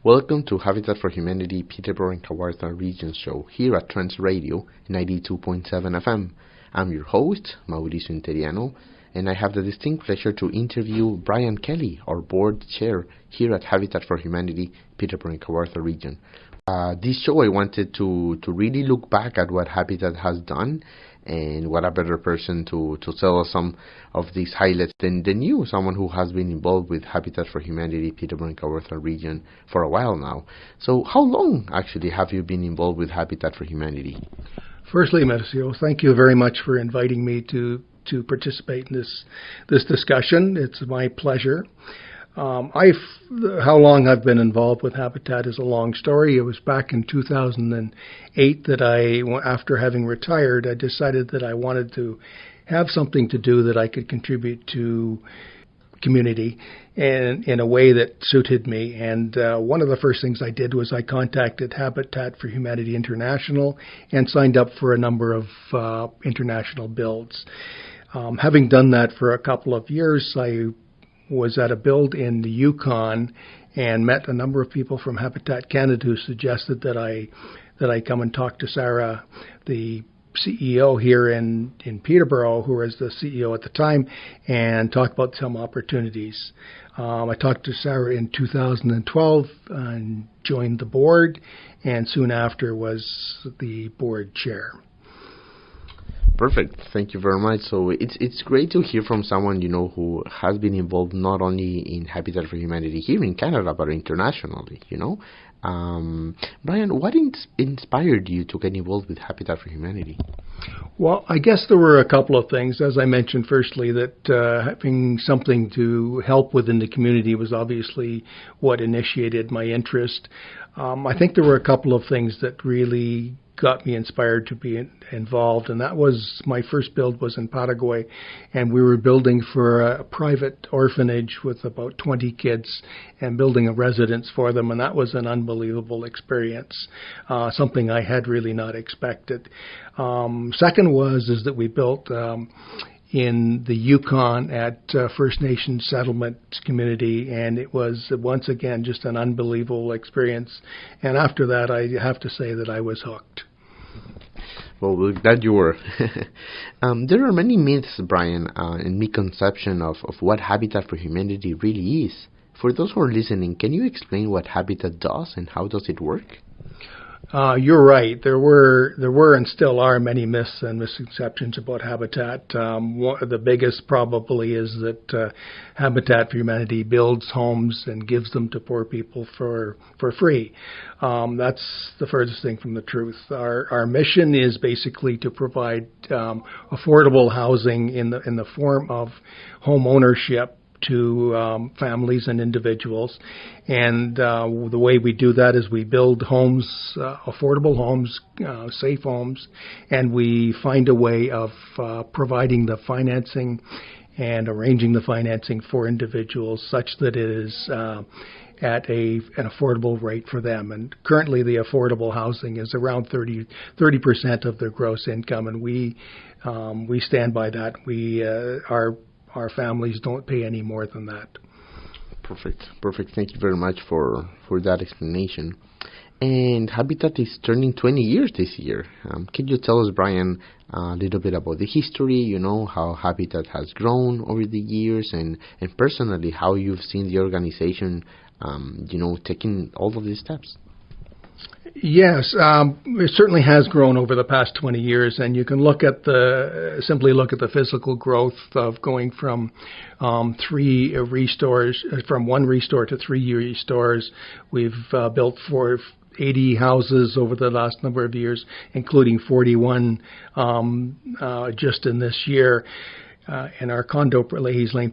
Welcome to Habitat for Humanity Peterborough and Kawartha Region Show here at Trans Radio 92.7 FM. I'm your host, Mauricio Interiano, and I have the distinct pleasure to interview Brian Kelly, our board chair here at Habitat for Humanity Peterborough and Kawartha Region. This show I wanted to really look back at what Habitat has done, and what a better person to tell us some of these highlights than you, someone who has been involved with Habitat for Humanity Peterborough and Kawartha Region for a while now. So how long actually have you been involved with Habitat for Humanity? Firstly, Mauricio, thank you very much for inviting me to participate in this discussion. It's my pleasure. How long I've been involved with Habitat is a long story. It was back in 2008 that after having retired, I decided that I wanted to have something to do that I could contribute to community and in a way that suited me. And one of the first things I did was I contacted Habitat for Humanity International and signed up for a number of international builds. Having done that for a couple of years, I was at a build in the Yukon and met a number of people from Habitat Canada who suggested that I come and talk to Sarah, the CEO here in Peterborough, who was the CEO at the time, and talk about some opportunities. I talked to Sarah in 2012 and joined the board, and soon after was the board chair. Perfect. Thank you very much. So it's great to hear from someone, who has been involved not only in Habitat for Humanity here in Canada, but internationally, Brian, what inspired you to get involved with Habitat for Humanity? Well, I guess there were a couple of things. As I mentioned, firstly, that having something to help within the community was obviously what initiated my interest. I think there were a couple of things that really got me inspired to be involved, and that was my first build was in Paraguay, and we were building for a private orphanage with about 20 kids and building a residence for them, and that was an unbelievable experience, something I had really not expected. Second is that we built in the Yukon at First Nations Settlement Community, and it was once again just an unbelievable experience. And after that, I have to say that I was hooked. Well, we're glad you were. There are many myths, Brian, and misconception of what Habitat for Humanity really is. For those who are listening, can you explain what Habitat does and how does it work? You're right. There were and still are many myths and misconceptions about Habitat. The biggest probably is that Habitat for Humanity builds homes and gives them to poor people for free. That's the furthest thing from the truth. Our mission is basically to provide affordable housing in the form of home ownership to families and individuals. And the way we do that is we build homes, affordable homes, safe homes, and we find a way of providing the financing and arranging the financing for individuals such that it is at an affordable rate for them. And currently the affordable housing is around 30% of their gross income, and we stand by that. Our families don't pay any more than that. Perfect. Thank you very much for that explanation. And Habitat is turning 20 years this year. Can you tell us, Brian, a little bit about the history, how Habitat has grown over the years, and personally, how you've seen the organization, taking all of these steps? Yes, it certainly has grown over the past 20 years, and you can simply look at the physical growth of going from from one restore to 3 restores. We've built 80 houses over the last number of years, including 41 just in this year in our Leahy's Lane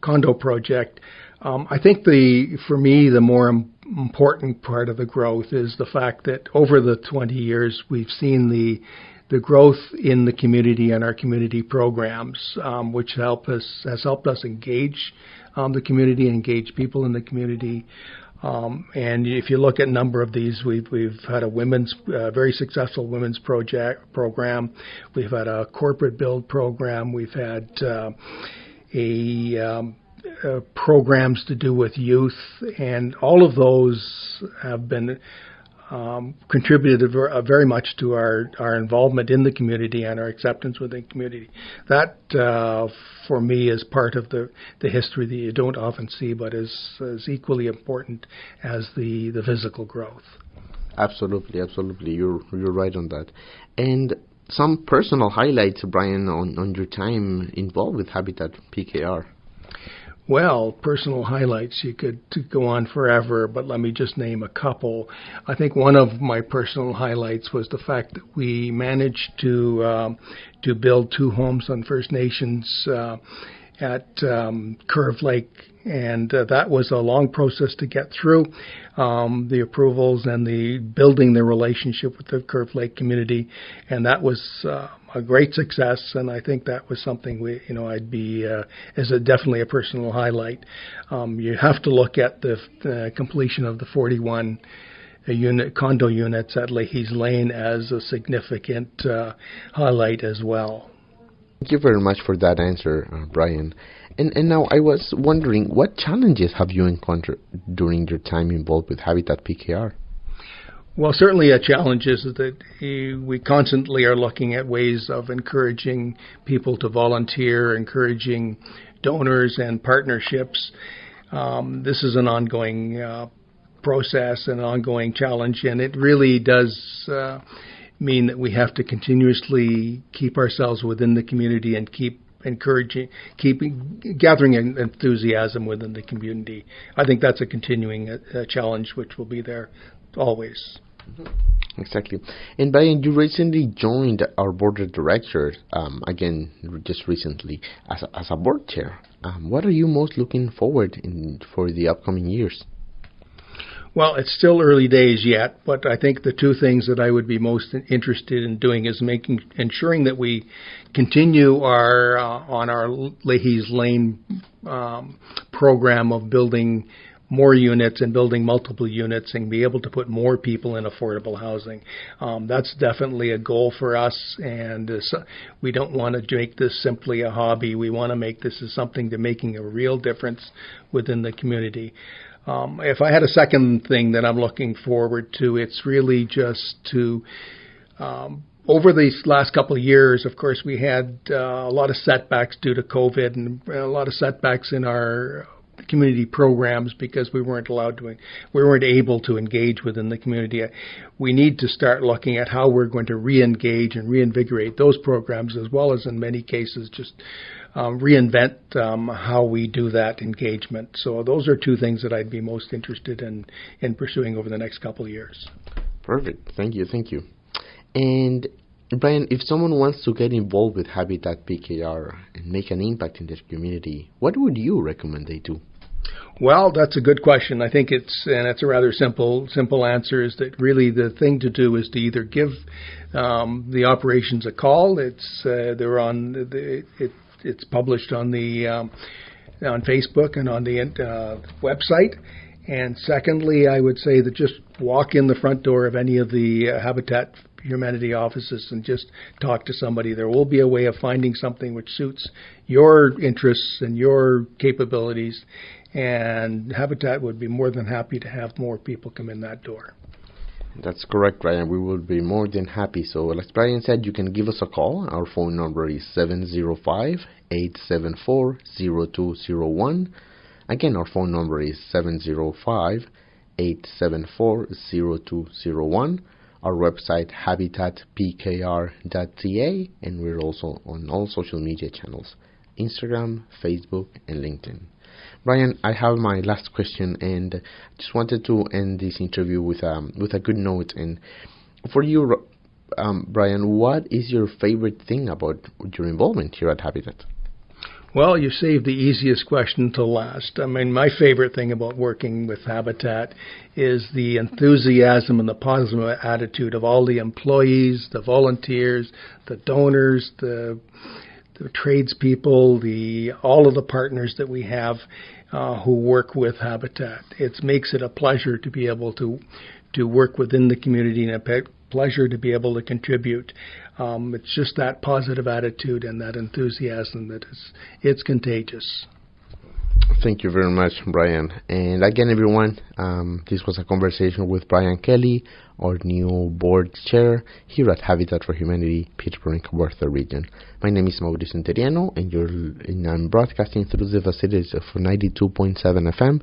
condo project. I think for me, the more important part of the growth is the fact that over the 20 years, we've seen the growth in the community and our community programs, which has helped us engage the community, engage people in the community. And if you look at a number of these, we've had a very successful women's program. We've had a corporate build program. We've had a programs to do with youth, and all of those have been contributed very much to our involvement in the community and our acceptance within the community. That, for me, is part of the history that you don't often see, but is equally important as the physical growth. Absolutely. You're right on that. And some personal highlights, Brian, on your time involved with Habitat PKR. Well, personal highlights, you could go on forever, but let me just name a couple. I think one of my personal highlights was the fact that we managed to build 2 homes on First Nations at Curve Lake, and that was a long process to get through, the approvals and the building the relationship with the Curve Lake community, and that was a great success, and I think that was something I'd be as definitely a personal highlight. You have to look at the completion of the 41 condo units at Leahy's Lane as a significant highlight as well. Thank you very much for that answer, Brian. And now I was wondering, what challenges have you encountered during your time involved with Habitat PKR? Well, certainly a challenge is that we constantly are looking at ways of encouraging people to volunteer, encouraging donors and partnerships. This is an ongoing process, an ongoing challenge, and it really does mean that we have to continuously keep ourselves within the community and keep gathering enthusiasm within the community. I think that's a continuing challenge which will be there always. Exactly. And Brian, you recently joined our board of directors, again, just recently, as a board chair. What are you most looking forward for the upcoming years? Well, it's still early days yet, but I think the 2 things that I would be most interested in doing is ensuring that we continue on our Leahy's Lane program of building more units and building multiple units and be able to put more people in affordable housing. That's definitely a goal for us, and we don't want to make this simply a hobby. We want to make this as something to making a real difference within the community. If I had a second thing that I'm looking forward to, it's really just to, over these last couple of years, of course, we had a lot of setbacks due to COVID and a lot of setbacks in our community programs because we weren't able to engage within the community. We need to start looking at how we're going to re-engage and reinvigorate those programs, as well as in many cases just reinvent how we do that engagement. So those are 2 things that I'd be most interested in pursuing over the next couple of years. Perfect. Thank you. And Brian, if someone wants to get involved with Habitat PKR and make an impact in their community, what would you recommend they do? Well, that's a good question. I think it's a rather simple answer, is that really the thing to do is to either give the operations a call. It's published on Facebook and on the website. And secondly, I would say that just walk in the front door of any of the Habitat Humanity offices and just talk to somebody. There will be a way of finding something which suits your interests and your capabilities, and Habitat would be more than happy to have more people come in that door. That's correct, Brian. We will be more than happy. So, like Brian said, you can give us a call. Our phone number is 705-874-0201. Again, our phone number is 705-874-0201. Our website, habitatpkr.ca, and we're also on all social media channels, Instagram, Facebook, and LinkedIn. Brian, I have my last question, and just wanted to end this interview with a good note. And for you, Brian, what is your favorite thing about your involvement here at Habitat? Well, you saved the easiest question to last. I mean, my favorite thing about working with Habitat is the enthusiasm and the positive attitude of all the employees, the volunteers, the donors, the tradespeople, all of the partners that we have who work with Habitat. It makes it a pleasure to be able to work within the community and a pleasure to be able to contribute. It's just that positive attitude and that enthusiasm that it's contagious. Thank you very much, Brian. And again, everyone, this was a conversation with Brian Kelly, our new board chair here at Habitat for Humanity, Peterborough and Kawartha region. My name is Mauricio Interiano, and I'm broadcasting through the facilities of 92.7 FM